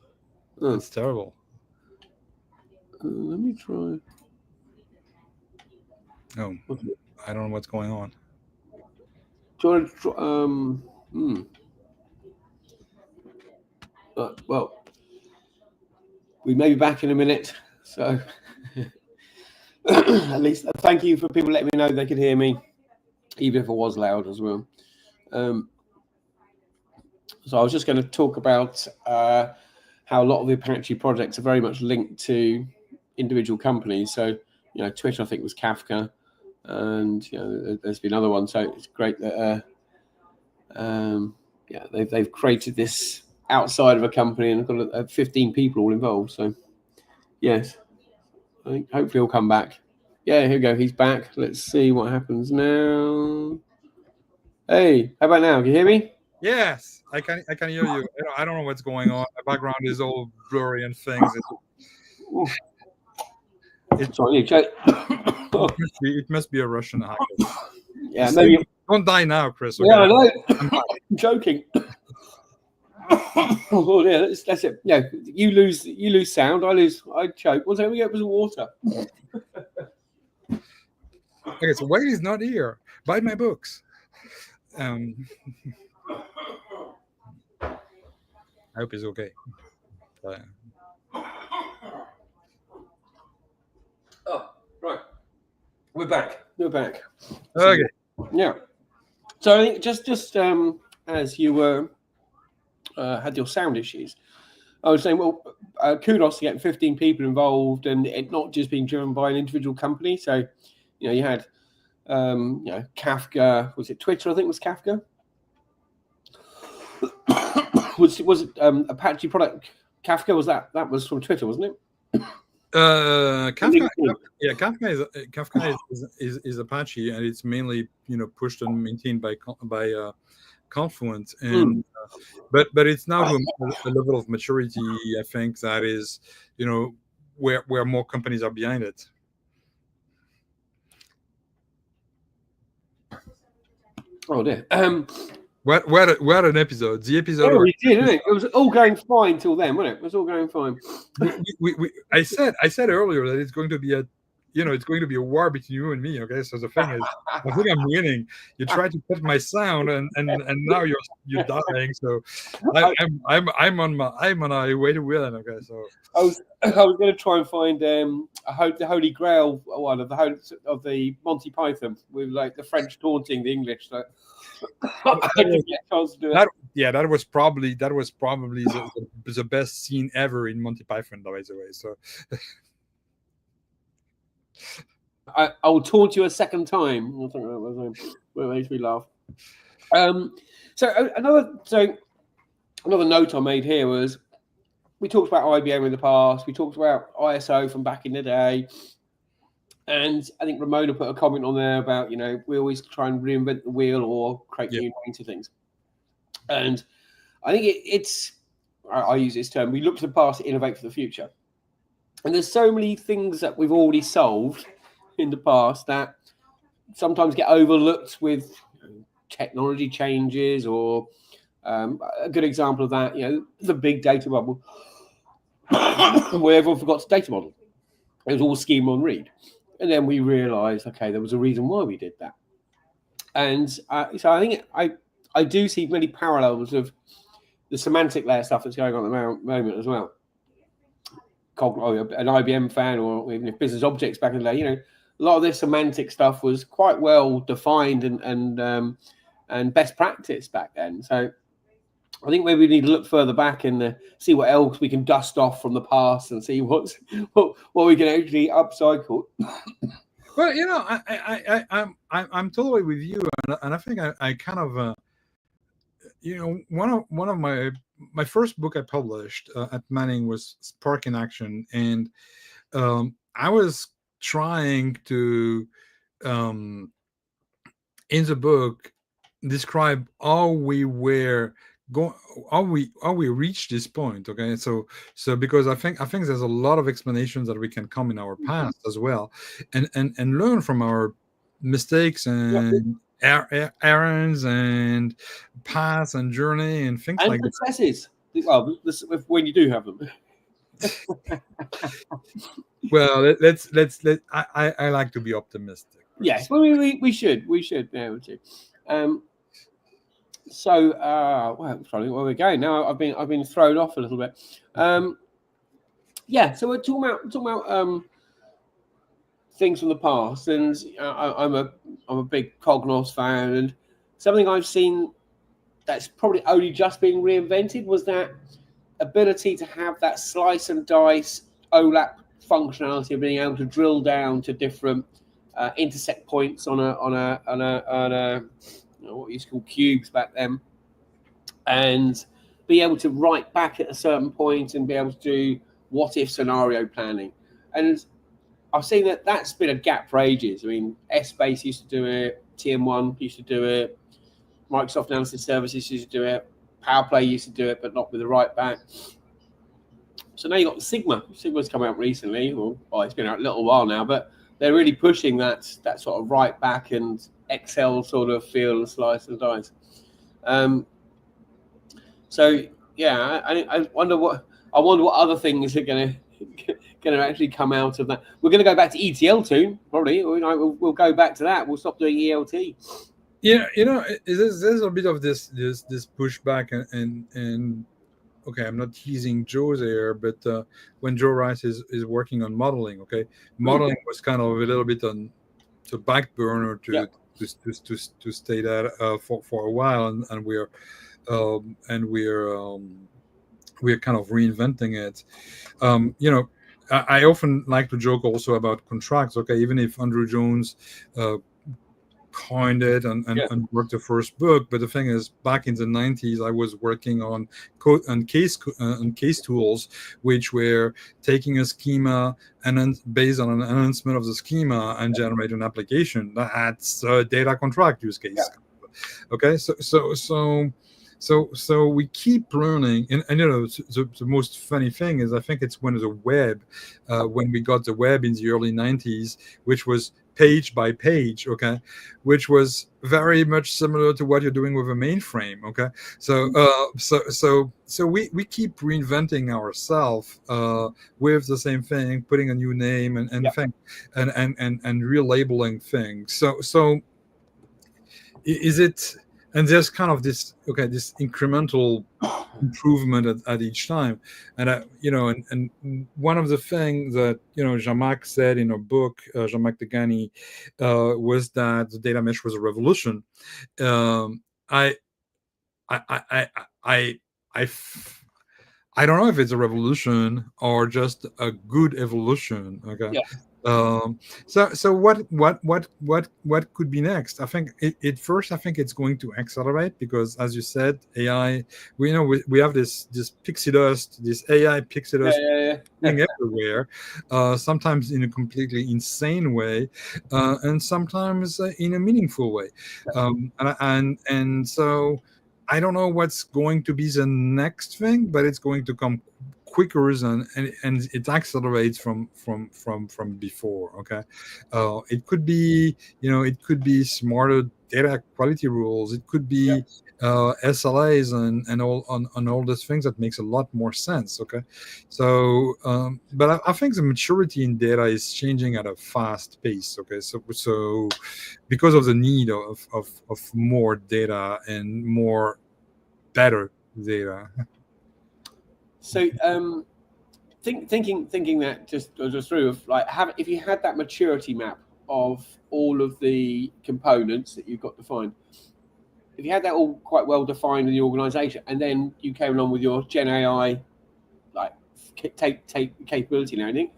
Oh. It's terrible. Let me try. Oh, okay. I don't know what's going on. Do you want to well, we may be back in a minute, so at least thank you for people letting me know they could hear me, even if it was loud as well. So I was just going to talk about how a lot of the Apache projects are very much linked to individual companies. So, Twitter, I think, was Kafka, and there's been other ones. So it's great that they've created this outside of a company and got 15 people all involved. So yes, I think hopefully he'll come back. Yeah, here we go. He's back. Let's see what happens now. Hey, how about now? Can you hear me? Yes, I can hear you. I don't know what's going on. My background is all blurry and things. It must be a Russian hacker. Yeah, maybe. Don't die now, Chris. Okay? Yeah, I know. I'm joking. Oh yeah, that's it. Yeah, you lose sound. I choke. One time we get some water. Okay, so Wade is not here. Buy my books. I hope he's okay. Oh, right. We're back. Okay. Yeah. So I think just as you were had your sound issues, I was saying, well, kudos to getting 15 people involved and it not just being driven by an individual company. So, you had, Kafka. Was it Twitter? I think it was Kafka. was it Apache product? Kafka was that was from Twitter, wasn't it? Kafka is Apache, and it's mainly pushed and maintained by Confluent, and but it's now to a level of maturity, I think, that is where more companies are behind it. Oh dear. What an episode! The episode Yeah, where we did, didn't it? It was all going fine till then, wasn't it? It was all going fine. I said earlier that it's going to be it's going to be a war between you and me. Okay, so the thing is, I think I'm winning. You tried to cut my sound, and now you're dying. So I'm on my way to win. Okay, so I was going to try and find the Holy Grail one of the Monty Python with like the French taunting the English. So I didn't get a chance to do it. That was probably the best scene ever in Monty Python, by the way. So I will taunt you a second time. I think that was what makes me laugh. So another note I made here was we talked about IBM in the past. We talked about ISO from back in the day. And I think Ramona put a comment on there about, we always try and reinvent the wheel or create new names to things. And I think I use this term, we look to the past to innovate for the future. And there's so many things that we've already solved in the past that sometimes get overlooked with technology changes or a good example of that, the big data bubble where everyone forgot to data model. It was all schema on read. And then we realized, okay, there was a reason why we did that. And so I think I do see many parallels of the semantic layer stuff that's going on at the moment as well. An IBM fan, or even if business objects back in the day, a lot of this semantic stuff was quite well defined and best practice back then. So I think maybe we need to look further back and see what else we can dust off from the past and see what we can actually upcycle. Well, I'm totally with you, and I think I kind of one of my first book I published at Manning was Spark in Action, and I was trying to in the book describe how we were how we reached this point. Okay, so because I think there's a lot of explanations that we can come in our past as well, and learn from our mistakes and errands and paths and journey and things like that. Successes. Well, when you do have them. Well, I like to be optimistic. Yes, well, we should be able to. So, where we're going now? I've been thrown off a little bit. So we're talking about things from the past, and I'm a big Cognos fan, and something I've seen that's probably only just being reinvented was that ability to have that slice and dice OLAP functionality of being able to drill down to different intersect points on a what we used to call cubes back then, and be able to write back at a certain point and be able to do what if scenario planning. And I've seen that that's been a gap for ages. I mean, SBase used to do it, TM1 used to do it, Microsoft Analysis Services used to do it, PowerPlay used to do it, but not with the write back. So now you've got Sigma. Sigma's come out recently, well, it's been out a little while now, but they're really pushing that sort of write back and Excel sort of feel and slice and dice. So yeah, I wonder what other things are going to actually come out of that. We're going to go back to ETL soon, probably. We'll go back to that. We'll stop doing ELT. Yeah, there's a bit of this pushback and okay, I'm not teasing Joe there, but when Joe Rice is working on modeling, okay, modeling was kind of a little bit on the back burner to stay that for a while, and we're kind of reinventing it. I often like to joke also about contracts. Okay, even if Andrew Jones coined it and worked the first book, but the thing is, back in the 90s, I was working on case tools, which were taking a schema and then based on an enhancement of the schema and generate an application. That's a data contract use case. Okay, so we keep learning, and the most funny thing is, I think it's when the web, when we got the web in the early 90s, which was page by page, okay, which was very much similar to what you're doing with a mainframe, okay. So we keep reinventing ourselves with the same thing, putting a new name and thing, and relabeling things. So is it, and there's kind of this incremental improvement at each time. And and one of the things that Jean-Marc said in a book, Jean-Marc Degani, was that the data mesh was a revolution. um, I I I I I I I don't know if it's a revolution or just a good evolution. Okay. Yeah. So what could be next? I think it first. I think it's going to accelerate because, as you said, AI. We have this pixie dust, this AI pixie dust thing everywhere. Sometimes in a completely insane way, and sometimes in a meaningful way. And so I don't know what's going to be the next thing, but it's going to come quicker and it accelerates from before. Okay. It could be, smarter data quality rules. It could be SLAs and all these things that makes a lot more sense. Okay. So but I think the maturity in data is changing at a fast pace. Okay. So because of the need of more data and more better data. So thinking that just through of like if you had that maturity map of all of the components that you've got defined, if you had that all quite well defined in the organization, and then you came along with your Gen AI like take capability and everything,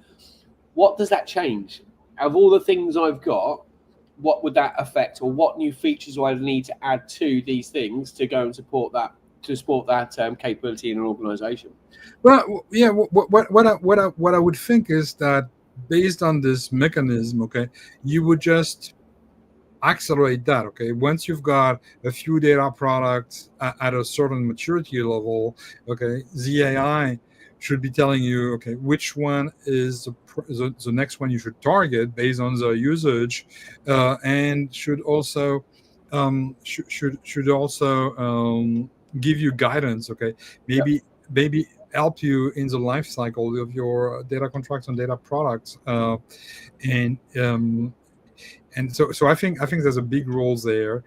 what does that change? Out of all the things I've got, what would that affect, or what new features do I need to add to these things to go and support that capability in an organization? Well, yeah. What I would think is that based on this mechanism, okay, you would just accelerate that. Okay, once you've got a few data products at a certain maturity level, okay, the AI should be telling you, okay, which one is the next one you should target based on the usage, and should also should also give you guidance. Okay, maybe help you in the life cycle of your data contracts and data products, and so I think there's a big role there.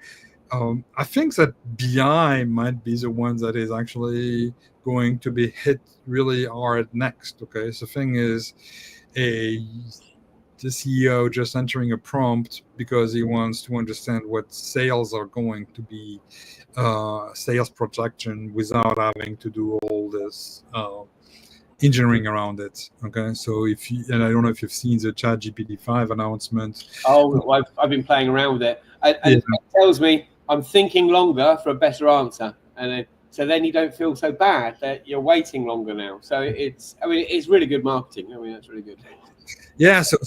I think that BI might be the one that is actually going to be hit really hard next. Okay, so the thing is, a the CEO just entering a prompt because he wants to understand what sales are going to be, sales projection, without having to do all this engineering around it. Okay, so and I don't know if you've seen the ChatGPT 5 announcement. Oh, I've been playing around with it, and it tells me I'm thinking longer for a better answer, and so then you don't feel so bad that you're waiting longer now. So it's really good marketing. I mean, that's really good. Yeah, so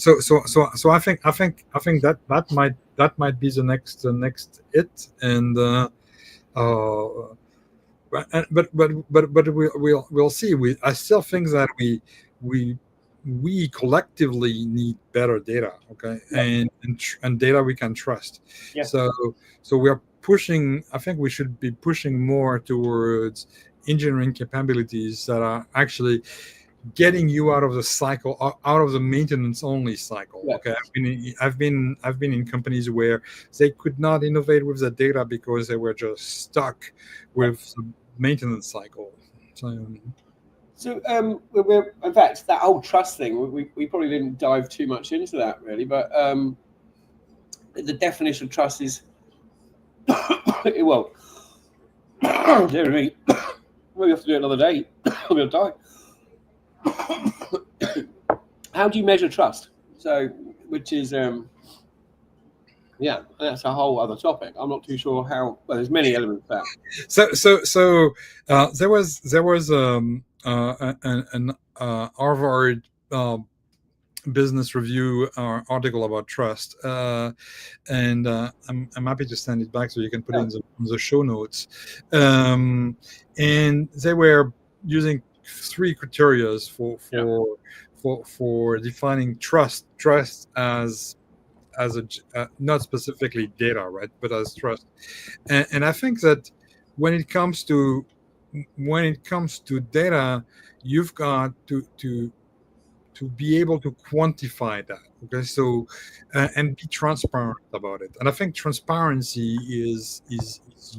I think that might be the next it, and but we'll see. I still think that we collectively need better data, okay, and data we can trust. Yeah. So we are pushing. I think we should be pushing more towards engineering capabilities that are actually getting you out of the cycle, out of the maintenance only cycle. Yeah. Okay, I've been in companies where they could not innovate with the data because they were just stuck with the maintenance cycle. So we're in fact, that whole trust thing, we probably didn't dive too much into that really, but the definition of trust is well, dear me, we have to do it another day. I'm going to die. How do you measure trust? So, which is yeah, that's a whole other topic. I'm not too sure how. Well, there's many elements to that. So there was an Harvard Business Review article about trust, and I'm happy to send it back so you can put it in the show notes. And they were using 3 criteria for defining trust. Trust as as a not specifically data, right, but as trust. And I think that when it comes to data, you've got to be able to quantify that. Okay, so and be transparent about it. And I think transparency is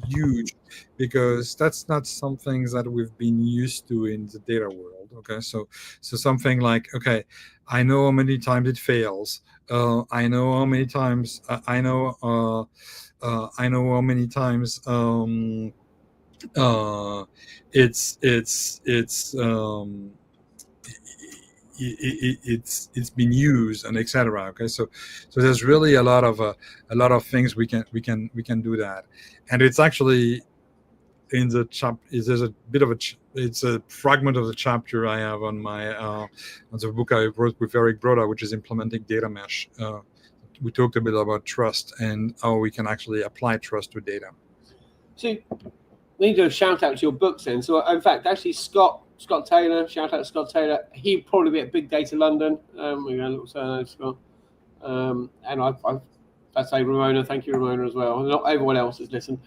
huge, because that's not some things that we've been used to in the data world. Okay, so something like, okay, I know how many times it fails. I know how many times. I know how many times. It's it's been used, and etc. Okay, so there's really a lot of things we can do that. And it's actually in the there's a bit of it's a fragment of the chapter I have on my on the book I wrote with Eric Broda, which is implementing data mesh. We talked a bit about trust and how we can actually apply trust to data. So we need to do a shout out to your books then. So in fact, actually, Scott Taylor, shout out to Scott Taylor. He'd probably be at Big Data London. We're going to look Scott. And I'd say Ramona. Thank you, Ramona, as well. Not everyone else has listened.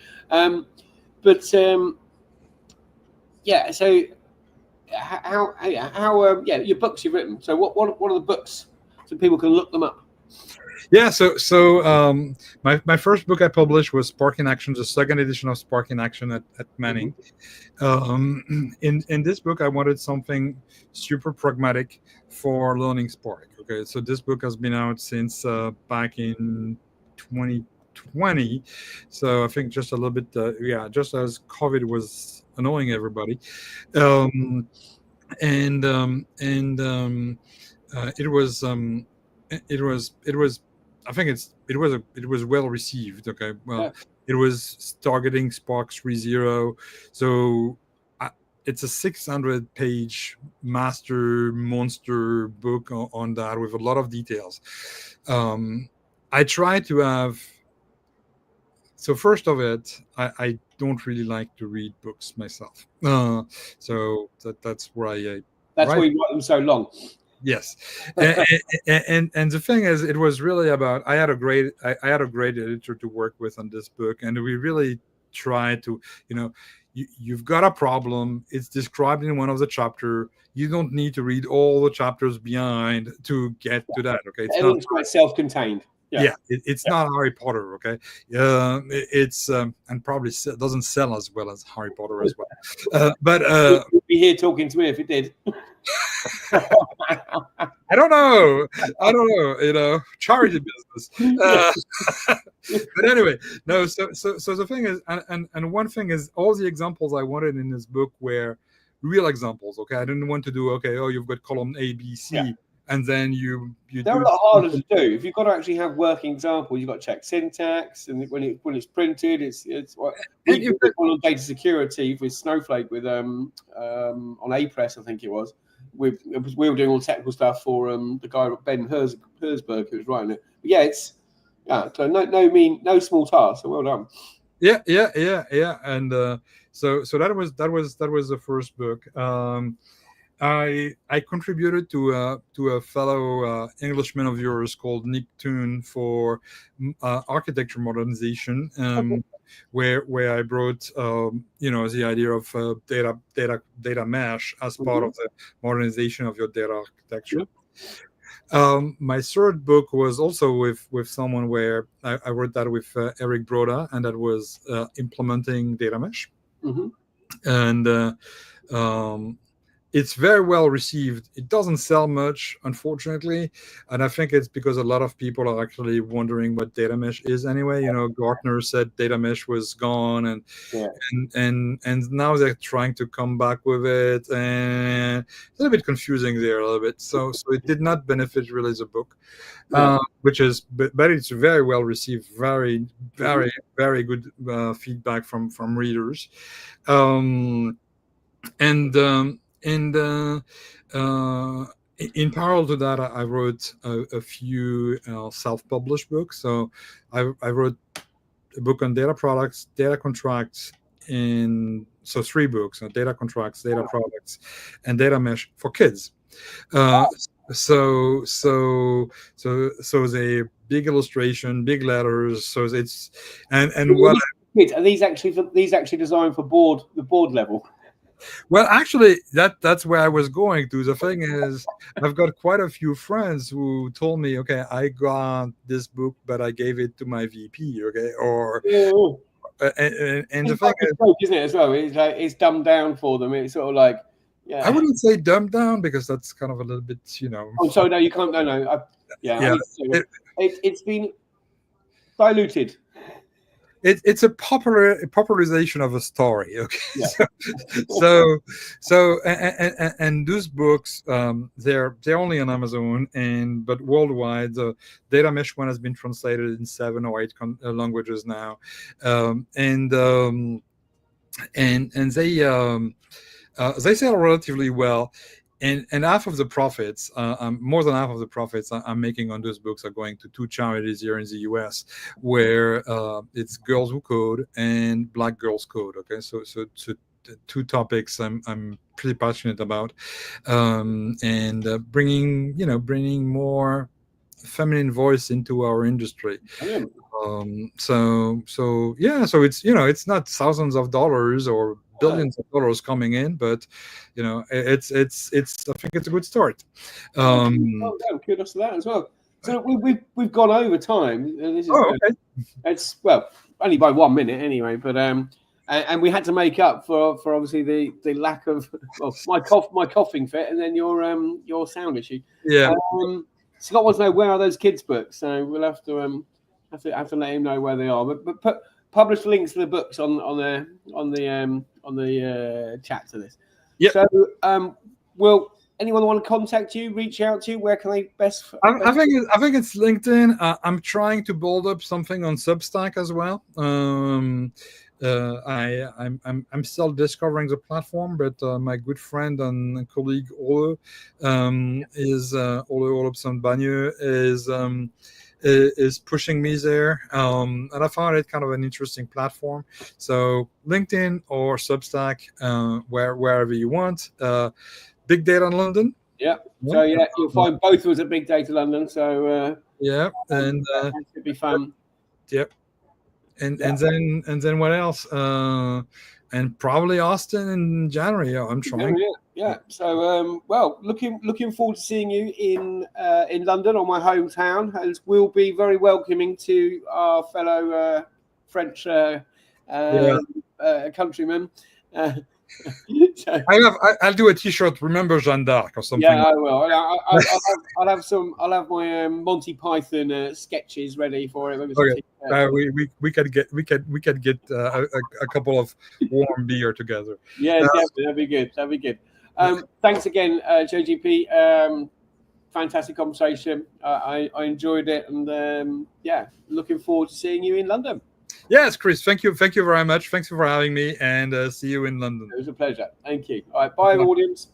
Yeah. So how your books you've written. So what are the books so people can look them up? Yeah, my first book I published was Spark in Action, the second edition of Spark in Action at Manning. In this book, I wanted something super pragmatic for learning Spark. Okay, so this book has been out since back in 2020. So I think just a little bit, just as COVID was annoying everybody, it was I think it was well received. Okay, well, yeah. It was targeting Spark 3.0, so it's a 600-page master monster book on that with a lot of details. I try to have. So first of it, I don't really like to read books myself. So that's where that's why you write them so long. Yes, and the thing is, it was really about. I had a great editor to work with on this book, and we really tried to, you've got a problem. It's described in one of the chapters. You don't need to read all the chapters behind to get to that. Okay, it's quite self-contained. Yeah, it's not Harry Potter, okay? It's and probably doesn't sell as well as Harry Potter as well. But you'd be here talking to me if it did. I don't know. Charity business. But anyway, no. So the thing is, and one thing is, all the examples I wanted in this book were real examples. Okay, I didn't want to do you've got column A, B, C. Yeah. And then you they're a lot harder to do. If you've got to actually have working examples, you've got to check syntax, and when it's printed, it's we did one on data security with Snowflake with on A-Press, I think it was. We were doing all technical stuff for the guy Ben Herzberg who was writing it. But yeah, it's so no small task. So well done. Yeah. And so that was the first book. I contributed to a fellow Englishman of yours called Nick Toon for architecture modernization, where I brought the idea of data mesh as part of the modernization of your data architecture. My third book was also with someone where I wrote that with Eric Broda, and that was implementing data mesh, and it's very well received. It doesn't sell much, unfortunately, and I think it's because a lot of people are actually wondering what data mesh is anyway. Gartner said data mesh was gone, and now they're trying to come back with it, and it's a little bit confusing there a little bit. So it did not benefit really the book, which is, but it's very well received, very very good feedback from readers, And in parallel to that, I wrote a few self-published books. So I wrote a book on data products, data contracts, so 3 books: data contracts, data products, and data mesh for kids. So they big illustration, big letters. So it's and what Are these actually designed for the board level? Well, actually, that's where I was going to. The thing is, I've got quite a few friends who told me, okay, I got this book, but I gave it to my VP, okay, or Yeah. and the It's thing like a is, joke, isn't it? As well, it's like it's dumbed down for them. It's sort of like, yeah. I wouldn't say dumbed down because that's kind of a little bit, Oh, sorry, no, you can't. No. yeah. It's been diluted. It's a popularization of a story, okay. Yeah. And those books, they're only on Amazon, but worldwide the Data Mesh one has been translated in 7 or 8 languages now, and they sell relatively well. And half of the profits, more than half of the profits I'm making on those books are going to 2 charities here in the US, where it's Girls Who Code and Black Girls Code. Okay, so 2 topics I'm pretty passionate about, and bringing more feminine voice into our industry. So it's not thousands of dollars or billions of dollars coming in, but it's I think it's a good start. Kudos to that as well. So we've gone over time. This is okay. It's only by 1 minute anyway, but and we had to make up for obviously the lack of my coughing fit and then your sound issue. Yeah. Scott wants to know, where are those kids' books, so we'll have to let him know where they are. But publish links to the books on the chat to this. Yeah. So will anyone want to contact you, reach out to you? Where can they best? I think it's LinkedIn. I'm trying to build up something on Substack as well. I'm still discovering the platform, but my good friend and colleague Ole Olofsson Banjö is pushing me there, and I found it kind of an interesting platform. So LinkedIn or Substack, wherever you want. Big Data in London. Yeah. So you'll find both of us at Big Data London. So and that should be fun. Yep. And then what else? And probably Austin in January. I'm trying. Yeah. So looking forward to seeing you in London, or my hometown, and we'll be very welcoming to our fellow French countrymen. I'll do a T-shirt. Remember Jeanne d'Arc or something. Yeah, I will. I'll have my Monty Python sketches ready for it. Okay. We could get a couple of warm beer together. Yeah, definitely. That'd be good. Thanks again, JGP. Fantastic conversation. I enjoyed it, and looking forward to seeing you in London. Yes, Chris. Thank you very much. Thanks for having me, and see you in London. It was a pleasure. Thank you. All right, bye, audience.